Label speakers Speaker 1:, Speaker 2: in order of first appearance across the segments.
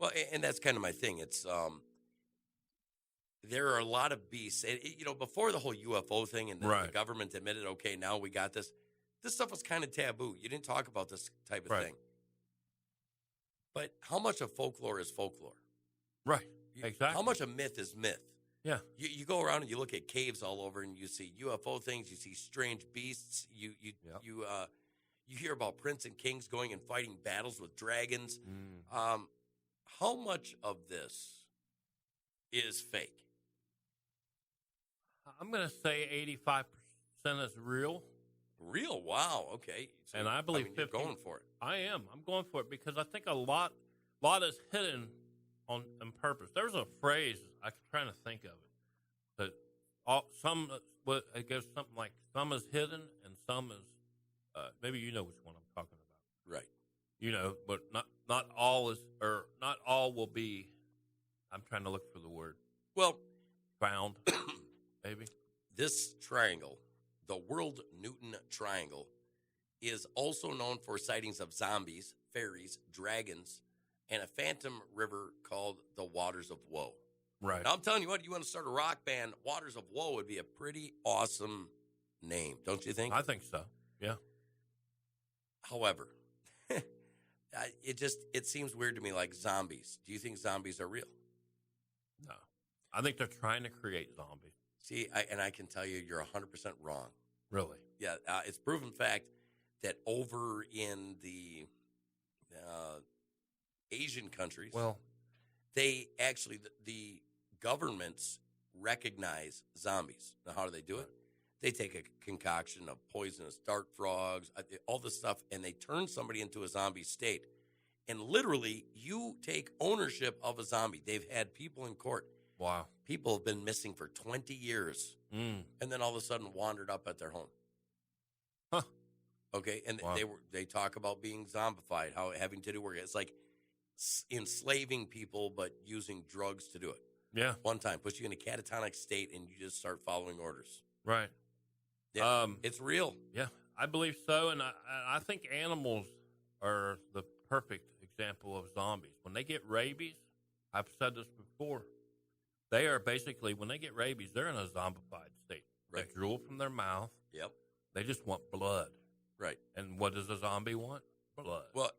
Speaker 1: Well, and that's kind of my thing. It's there are a lot of beasts. Before the whole UFO thing and the
Speaker 2: Right.
Speaker 1: government admitted, okay, now we got this. This stuff was kind of taboo. You didn't talk about this type of
Speaker 2: Right.
Speaker 1: thing. But how much of folklore is folklore?
Speaker 2: Right. Exactly.
Speaker 1: How much of myth is myth?
Speaker 2: Yeah.
Speaker 1: You go around and you look at caves all over, and you see UFO things. You see strange beasts. You hear about prince and kings going and fighting battles with dragons. How much of this is fake?
Speaker 2: I'm going to say 85% is real.
Speaker 1: Real? Wow. Okay. So,
Speaker 2: and I believe
Speaker 1: you're going for it.
Speaker 2: I am. I'm going for it because I think a lot is hidden on purpose. There's a phrase I'm trying to think of it that it goes something like some is hidden and some is maybe you know which one I'm talking about.
Speaker 1: Right.
Speaker 2: But not all is or not all will be. I'm trying to look for the word.
Speaker 1: Well,
Speaker 2: found maybe
Speaker 1: this triangle, the World Newton Triangle, is also known for sightings of zombies, fairies, dragons, and a phantom river called the Waters of Woe.
Speaker 2: Right.
Speaker 1: Now, I'm telling you what, you want to start a rock band, Waters of Woe would be a pretty awesome name, don't you think?
Speaker 2: I think so, yeah.
Speaker 1: However, it seems weird to me like zombies. Do you think zombies are real?
Speaker 2: No. I think they're trying to create zombies.
Speaker 1: See, I can tell you you're 100% wrong.
Speaker 2: Really?
Speaker 1: Yeah, it's proven fact that over in the Asian countries, they actually, the governments recognize zombies. Now, how do they do it? They take a concoction of poisonous dart frogs, all this stuff, and they turn somebody into a zombie state. And literally, you take ownership of a zombie. They've had people in court.
Speaker 2: Wow.
Speaker 1: People have been missing for 20 years and then all of a sudden wandered up at their home.
Speaker 2: Huh.
Speaker 1: Okay, and they talk about being zombified, how having to do work. It's like enslaving people but using drugs to do it.
Speaker 2: Yeah.
Speaker 1: One time, puts you in a catatonic state and you just start following orders.
Speaker 2: Right.
Speaker 1: Yeah, it's real.
Speaker 2: Yeah, I believe so, and I think animals are the perfect example of zombies. When they get rabies, I've said this before, they are basically, when they get rabies, they're in a zombified state.
Speaker 1: Right.
Speaker 2: They drool from their mouth.
Speaker 1: Yep.
Speaker 2: They just want blood.
Speaker 1: Right.
Speaker 2: And what does a zombie want? Blood.
Speaker 1: Well,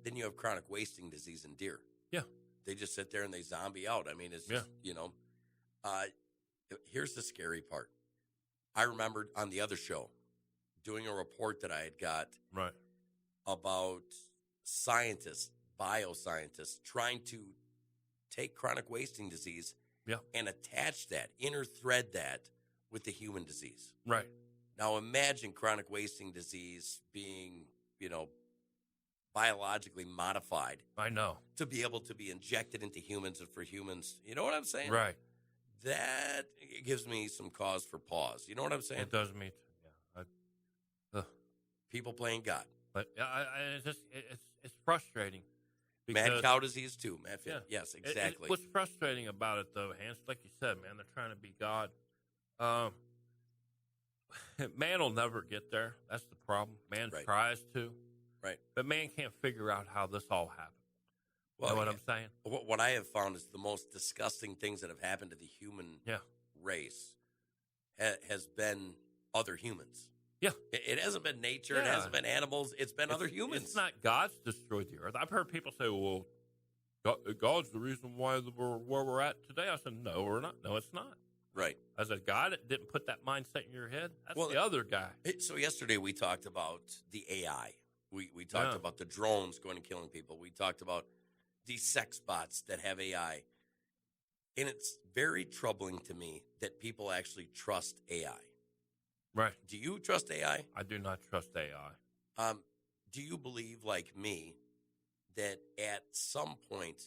Speaker 1: then you have chronic wasting disease in deer.
Speaker 2: Yeah.
Speaker 1: They just sit there and they zombie out. I mean, it's just, here's the scary part. I remembered on the other show doing a report that I had got about scientists, bioscientists, trying to take chronic wasting disease and attach that, interthread that with the human disease.
Speaker 2: Right.
Speaker 1: Now imagine chronic wasting disease being, biologically modified.
Speaker 2: I know.
Speaker 1: To be able to be injected into humans and for humans. You know what I'm saying?
Speaker 2: Right.
Speaker 1: That gives me some cause for pause. You know what I'm saying?
Speaker 2: It does me too. Yeah.
Speaker 1: People playing God.
Speaker 2: But it's frustrating.
Speaker 1: Mad cow disease too. Yes, exactly.
Speaker 2: What's frustrating about it though, Hans, like you said, man, they're trying to be God. Man will never get there. That's the problem. Man tries to.
Speaker 1: Right.
Speaker 2: But man can't figure out how this all happened.
Speaker 1: Well,
Speaker 2: you know what I'm saying?
Speaker 1: What I have found is the most disgusting things that have happened to the human race has been other humans.
Speaker 2: Yeah.
Speaker 1: It hasn't been nature. It hasn't been animals. It's been other humans.
Speaker 2: It's not God's destroyed the earth. I've heard people say, well, God's the reason why we're where we're at today. I said, no, we're not. No, it's not.
Speaker 1: Right.
Speaker 2: I said, God didn't put that mindset in your head. That's the other guy.
Speaker 1: So yesterday we talked about the AI. We talked about the drones going and killing people. We talked about these sex bots that have AI. And it's very troubling to me that people actually trust AI.
Speaker 2: Right.
Speaker 1: Do you trust AI?
Speaker 2: I do not trust AI.
Speaker 1: Do you believe, like me, that at some point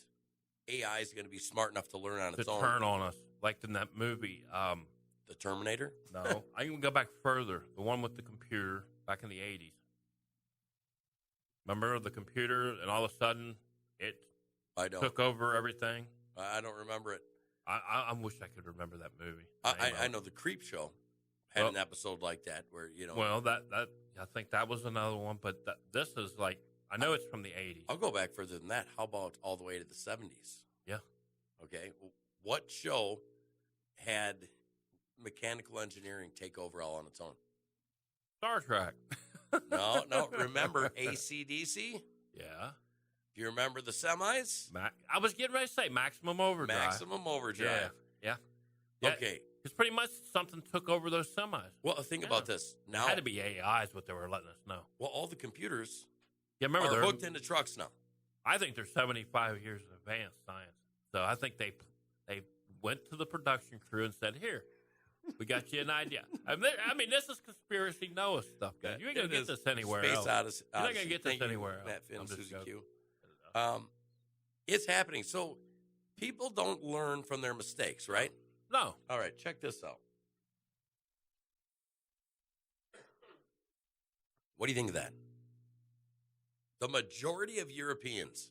Speaker 1: AI is going to be smart enough to learn on its own?
Speaker 2: To turn on us, like in that movie.
Speaker 1: The Terminator?
Speaker 2: No. I can go back further. The one with the computer back in the 80s. Remember the computer, and all of a sudden it took over everything?
Speaker 1: I don't remember it.
Speaker 2: I wish I could remember that movie.
Speaker 1: I know the Creep Show had an episode like that where,
Speaker 2: Well, that I think that was another one, but this is like, I know it's from the 80s.
Speaker 1: I'll go back further than that. How about all the way to the 70s?
Speaker 2: Yeah.
Speaker 1: Okay. What show had mechanical engineering take over all on its own?
Speaker 2: Star Trek.
Speaker 1: No. Remember AC/DC?
Speaker 2: Yeah.
Speaker 1: Do you remember the semis?
Speaker 2: I was getting ready to say Maximum Overdrive.
Speaker 1: Maximum Overdrive.
Speaker 2: Yeah.
Speaker 1: Okay.
Speaker 2: Because pretty much something took over those semis.
Speaker 1: Well, think about this. Now,
Speaker 2: it had to be AI is what they were letting us know.
Speaker 1: Well, all the computers
Speaker 2: remember
Speaker 1: are hooked into trucks now.
Speaker 2: I think they're 75 years of advanced science. So I think they went to the production crew and said, here, we got you an idea. I mean, this is conspiracy Noah stuff, guys. You ain't going to get this anywhere else.
Speaker 1: Odyssey.
Speaker 2: You're not going to get this anywhere else.
Speaker 1: Matt Finn, Susie Q. It's happening. So people don't learn from their mistakes, right?
Speaker 2: No.
Speaker 1: All right, check this out. What do you think of that? The majority of Europeans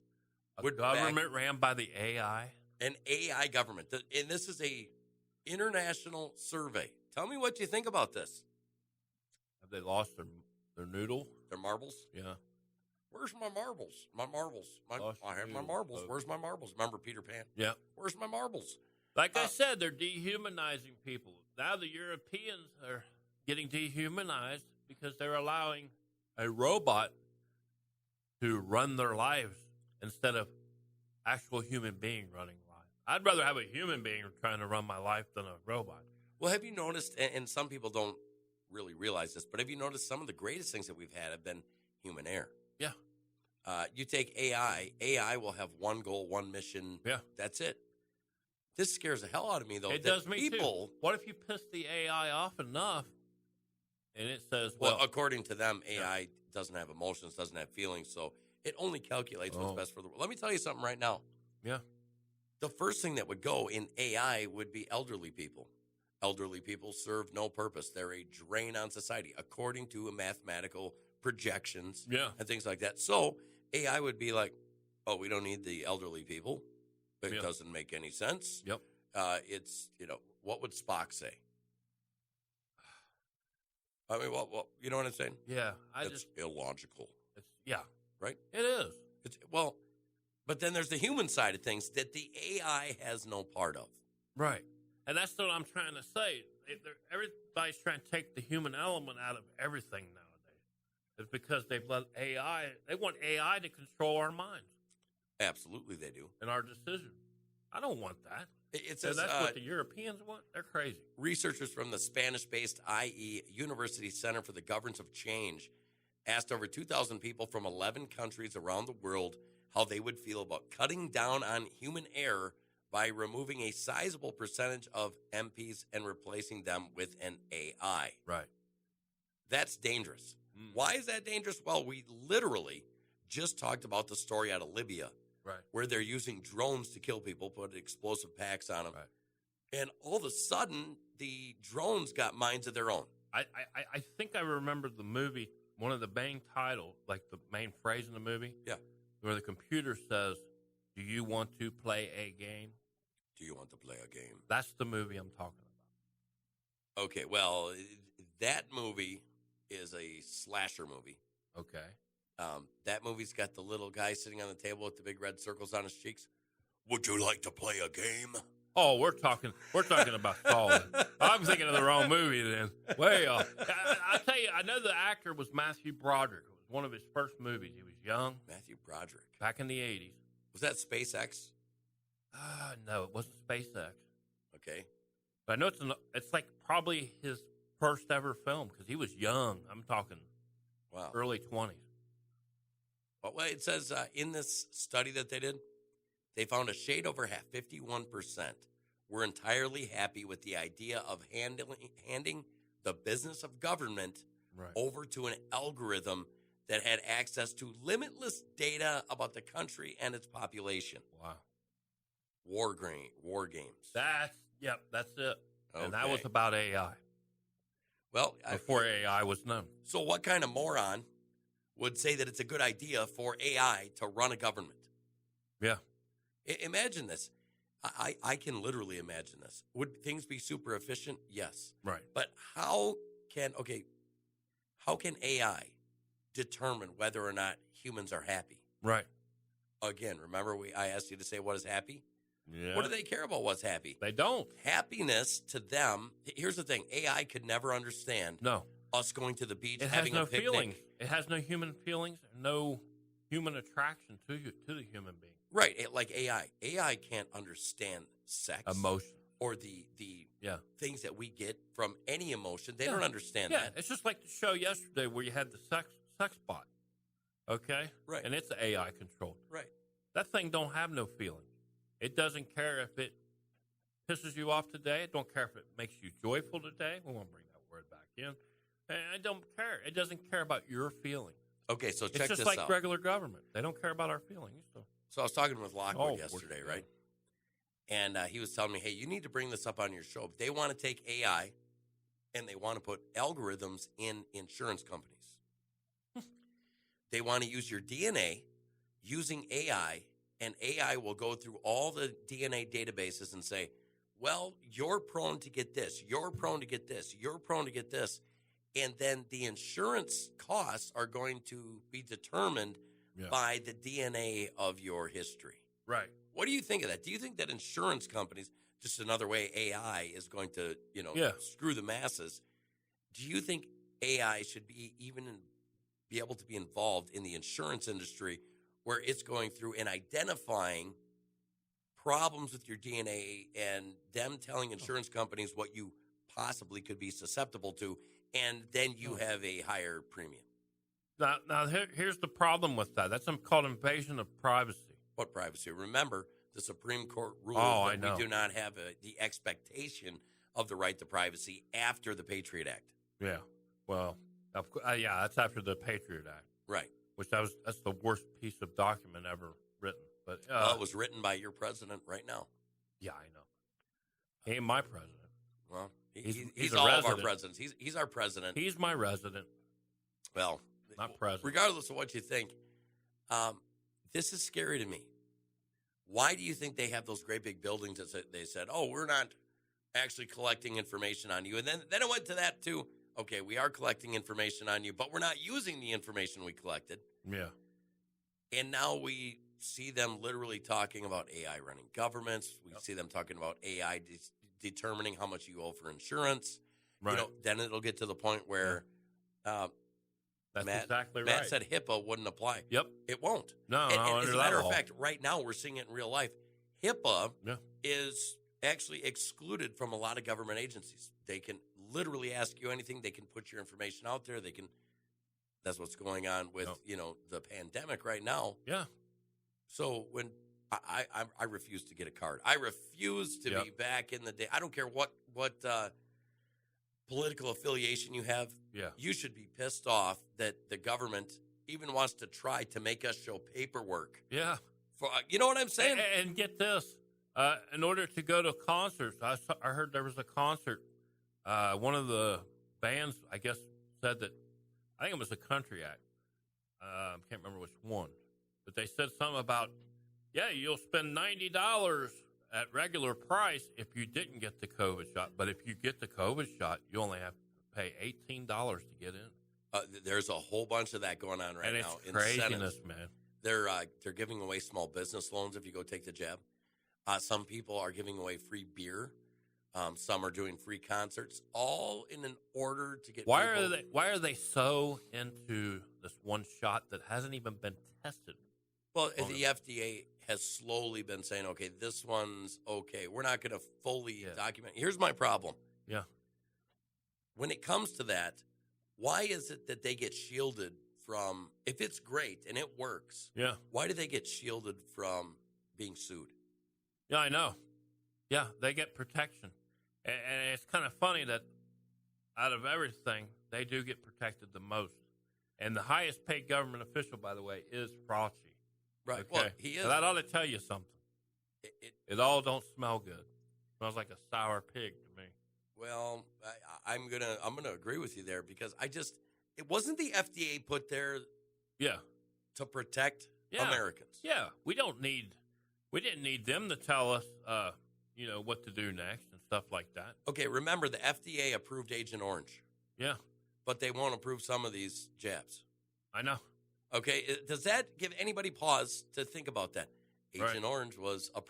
Speaker 2: would government ran by the AI?
Speaker 1: An AI government. And this is a international survey. Tell me what you think about this.
Speaker 2: Have they lost their noodle?
Speaker 1: Their marbles?
Speaker 2: Yeah.
Speaker 1: Where's my marbles? My marbles. I have my marbles.
Speaker 2: Okay.
Speaker 1: Where's my marbles? Remember Peter Pan?
Speaker 2: Yeah.
Speaker 1: Where's my marbles?
Speaker 2: Like I said, they're dehumanizing people. Now the Europeans are getting dehumanized because they're allowing a robot to run their lives instead of actual human being running lives. I'd rather have a human being trying to run my life than a robot.
Speaker 1: Well, have you noticed, and some people don't really realize this, but have you noticed some of the greatest things that we've had have been human error?
Speaker 2: Yeah.
Speaker 1: You take AI will have one goal, one mission.
Speaker 2: Yeah.
Speaker 1: That's it. This scares the hell out of me, though.
Speaker 2: It does me too. What if you piss the AI off enough and it says,
Speaker 1: well, according to them, AI doesn't have emotions, doesn't have feelings, so it only calculates what's best for the world. Let me tell you something right now.
Speaker 2: Yeah.
Speaker 1: The first thing that would go in AI would be elderly people. Elderly people serve no purpose. They're a drain on society, according to mathematical projections and things like that. So AI would be like, oh, we don't need the elderly people. It doesn't make any sense.
Speaker 2: Yep.
Speaker 1: It's, what would Spock say? I mean, what you know what I'm saying?
Speaker 2: Yeah.
Speaker 1: It's illogical. Right?
Speaker 2: It is.
Speaker 1: But then there's the human side of things that the AI has no part of.
Speaker 2: Right. And that's what I'm trying to say. Everybody's trying to take the human element out of everything nowadays. It's because they want AI to control our minds.
Speaker 1: Absolutely they do.
Speaker 2: And our decisions. I don't want that.
Speaker 1: That's
Speaker 2: what the Europeans want? They're crazy.
Speaker 1: Researchers from the Spanish-based IE University Center for the Governance of Change asked over 2,000 people from 11 countries around the world how they would feel about cutting down on human error by removing a sizable percentage of MPs and replacing them with an AI.
Speaker 2: Right.
Speaker 1: That's dangerous. Why is that dangerous? Well, we literally just talked about the story out of Libya.
Speaker 2: Right.
Speaker 1: Where they're using drones to kill people, put explosive packs on them.
Speaker 2: Right.
Speaker 1: And all of a sudden, the drones got minds of their own.
Speaker 2: I think I remember the movie, one of the main titles, like the main phrase in the movie.
Speaker 1: Yeah.
Speaker 2: Where the computer says, do you want to play a game?
Speaker 1: Do you want to play a game?
Speaker 2: That's the movie I'm talking about.
Speaker 1: Okay, well, that movie is a slasher movie.
Speaker 2: Okay.
Speaker 1: That movie's got the little guy sitting on the table with the big red circles on his cheeks. Would you like to play a game?
Speaker 2: Oh, we're talking about Solid. I'm thinking of the wrong movie then. Way off. I tell you, I know the actor was Matthew Broderick. It was one of his first movies. He was young.
Speaker 1: Matthew Broderick.
Speaker 2: Back in the 80s.
Speaker 1: Was that SpaceX?
Speaker 2: No, it wasn't SpaceX.
Speaker 1: Okay.
Speaker 2: But I know it's like probably his first ever film because he was young. I'm talking early 20s.
Speaker 1: Well, it says in this study that they did, they found a shade over half, 51%, were entirely happy with the idea of handing the business of government over to an algorithm that had access to limitless data about the country and its population.
Speaker 2: Wow.
Speaker 1: War games.
Speaker 2: That's it.
Speaker 1: Okay.
Speaker 2: And that was about AI.
Speaker 1: Well,
Speaker 2: before AI was known.
Speaker 1: So what kind of moron would say that it's a good idea for AI to run a government?
Speaker 2: Yeah.
Speaker 1: Imagine this. I can literally imagine this. Would things be super efficient? Yes.
Speaker 2: Right.
Speaker 1: But how can AI determine whether or not humans are happy.
Speaker 2: Right.
Speaker 1: Again, remember I asked you to say what is happy?
Speaker 2: Yeah.
Speaker 1: What do they care about what's happy?
Speaker 2: They don't.
Speaker 1: Happiness to them, here's the thing, AI could never understand us going to the beach,
Speaker 2: it
Speaker 1: having
Speaker 2: has no
Speaker 1: a picnic.
Speaker 2: feelings. It has no human feelings, no human attraction to the human being.
Speaker 1: Right, like AI. AI can't understand sex.
Speaker 2: Emotion.
Speaker 1: Or the things that we get from any emotion. They don't understand that.
Speaker 2: It's just like the show yesterday where you had the sex bot. Okay?
Speaker 1: Right.
Speaker 2: And it's AI controlled.
Speaker 1: Right.
Speaker 2: That thing don't have no feelings. It doesn't care if it pisses you off today. It don't care if it makes you joyful today. We won't bring that word back in. And I don't care. It doesn't care about your feelings.
Speaker 1: Okay, so check this out.
Speaker 2: It's just like regular government. They don't care about our feelings.
Speaker 1: So I was talking with Lockwood yesterday, right? And he was telling me, hey, you need to bring this up on your show. They want to take AI and they want to put algorithms in insurance companies. They want to use your DNA using AI, and AI will go through all the DNA databases and say, well, you're prone to get this, you're prone to get this, you're prone to get this. And then the insurance costs are going to be determined by the DNA of your history.
Speaker 2: Right.
Speaker 1: What do you think of that? Do you think that insurance companies, just another way AI is going to, screw the masses? Do you think AI should be be able to be involved in the insurance industry where it's going through and identifying problems with your DNA and them telling insurance companies what you possibly could be susceptible to, and then you have a higher premium?
Speaker 2: Now here's the problem with that. That's called invasion of privacy.
Speaker 1: What privacy? Remember, the Supreme Court ruled that we do not have the expectation of the right to privacy after the Patriot Act.
Speaker 2: Yeah. Well, that's after the Patriot Act.
Speaker 1: Right.
Speaker 2: Which that's the worst piece of document ever written. But
Speaker 1: it was written by your president right now.
Speaker 2: Yeah, I know. He ain't my president.
Speaker 1: Well, he's all of our presidents. He's our president.
Speaker 2: He's my resident.
Speaker 1: Well,
Speaker 2: not president.
Speaker 1: Regardless of what you think, this is scary to me. Why do you think they have those great big buildings that they said, oh, we're not actually collecting information on you? And then it went to that too. Okay, we are collecting information on you, but we're not using the information we collected.
Speaker 2: Yeah.
Speaker 1: And now we see them literally talking about AI running governments. We see them talking about AI determining how much you owe for insurance.
Speaker 2: Right.
Speaker 1: Then it'll get to the point where
Speaker 2: that's exactly right.
Speaker 1: Matt said HIPAA wouldn't apply.
Speaker 2: Yep.
Speaker 1: It won't.
Speaker 2: No,
Speaker 1: and as a matter of fact, right now we're seeing it in real life. HIPAA is actually excluded from a lot of government agencies. They can literally ask you anything. They can put your information out there. That's what's going on with, the pandemic right now.
Speaker 2: Yeah.
Speaker 1: So when I refuse to get a card. I refuse to be back in the day. I don't care what political affiliation you have.
Speaker 2: Yeah.
Speaker 1: You should be pissed off that the government even wants to try to make us show paperwork.
Speaker 2: Yeah.
Speaker 1: For you know what I'm saying?
Speaker 2: And get this. In order to go to concerts, I heard there was a concert. One of the bands, I guess, said that, I think it was a country act. I can't remember which one. But they said something about, you'll spend $90 at regular price if you didn't get the COVID shot. But if you get the COVID shot, you only have to pay $18 to get in.
Speaker 1: There's a whole bunch of that going on right now.
Speaker 2: And it's craziness, man.
Speaker 1: They're giving away small business loans if you go take the jab. Some people are giving away free beer. Some are doing free concerts, all in an order to get.
Speaker 2: Why are they so into this one shot that hasn't even been tested?
Speaker 1: Well, the FDA has slowly been saying, okay, this one's okay. We're not going to fully document. Here's my problem.
Speaker 2: Yeah.
Speaker 1: When it comes to that, why is it that they get shielded from, if it's great and it works, why do they get shielded from being sued?
Speaker 2: Yeah, I know. Yeah, they get protection. And it's kind of funny that out of everything, they do get protected the most. And the highest paid government official, by the way, is Fauci.
Speaker 1: Right.
Speaker 2: Okay?
Speaker 1: Well, he is.
Speaker 2: So that ought to tell you something. It all don't smell good. It smells like a sour pig to me.
Speaker 1: Well, I'm gonna agree with you there because it wasn't the FDA put there to protect Americans.
Speaker 2: Yeah, we didn't need them to tell us what to do next and stuff like that.
Speaker 1: Okay, remember the FDA approved Agent Orange.
Speaker 2: Yeah.
Speaker 1: But they won't approve some of these jabs.
Speaker 2: I know.
Speaker 1: Okay, does that give anybody pause to think about that? Agent
Speaker 2: Right.
Speaker 1: Orange was a